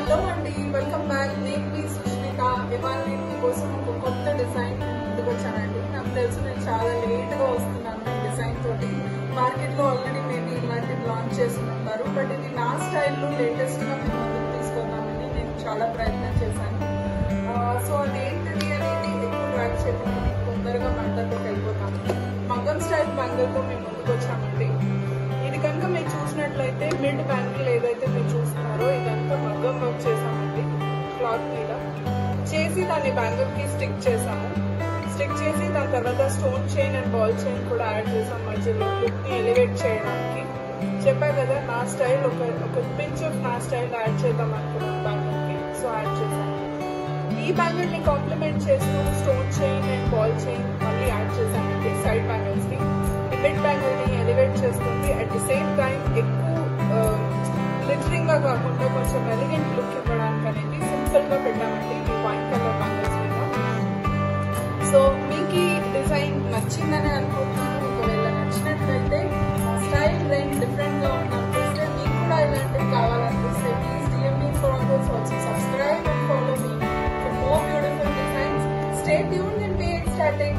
Hello అండి, welcome back. నేను మీ సుష్మిత. ఇవాళ నేను మీకోసం ఒక కొత్త డిజైన్ ముందుకు వచ్చానండి. నాకు తెలుసు నేను చాలా లేట్గా వస్తున్నాను ఈ డిజైన్ తోటి. మార్కెట్లో ఆల్రెడీ మేబీ ఇలాంటివి లాంచ్ చేసి ఉంటారు, బట్ ఇది నా స్టైల్లో లేటెస్ట్గా మేము ముందుకు తీసుకుందామని నేను చాలా ప్రయత్నం చేశాను. సో అదేంటిది అనేది ఎక్కువ ట్రాక్ చేయకుండా తొందరగా మ్యాటర్లోకి వెళ్ళిపోతాము. మగ్గం స్టైల్ బ్యాంగిల్తో మేము ముందుకు వచ్చామండి. ఇది కనుక మీరు చూసినట్లయితే మిడ్ బ్యాంగిల్ ఏదైతే మీరు చూస్తున్నారో ఇదంతా మగ్గం వర్క్ చేసామండి. క్లాత్ మీద చేసి దాన్ని బ్యాంగిల్ కి స్టిక్ చేసాము. స్టిక్ చేసి దాని తర్వాత stone chain and ball chain కూడా యాడ్ చేసాం మధ్యలో లుక్ ని ఎలివేట్ చేయడానికి. చెప్పా కదా నా స్టైల్ ఒక పించ్ ఆఫ్ నా స్టైల్ యాడ్ చేద్దాం అనుకున్నాను బ్యాంగిల్ కి, సో యాడ్ చేసాను. ఈ బ్యాంగిల్ ని కాంప్లిమెంట్ చేస్తూ stone chain and ball chain మళ్ళీ యాడ్ చేసానండి సైడ్ బ్యాంగిల్స్ కి. మిడ్ బ్యాంగిల్ ని ఎలివేట్ చేస్తుంది. అట్ ది సేమ్ టైం ఎక్కువ గ్లిటరింగ్ గా కాకుండా కొంచెం ఎలిగెంట్ లుక్ ఇవ్వడానికి అనేది సింపుల్ గా పెట్టామండి ఈ వైట్ కలర్ బ్యాంగిల్స్ మీద. సో మీకు ఈ డిజైన్ నచ్చిందని అనుకుంటున్నాను. ఒకవేళ నచ్చినట్లయితే మా స్టైల్ రేంజ్ డిఫరెంట్ గా ఉందనిపిస్తే, మీకు కూడా ఇలాంటివి కావాలనిపిస్తే please DM me for others. Also subscribe and follow me for more beautiful designs. Stay tuned and be ecstatic.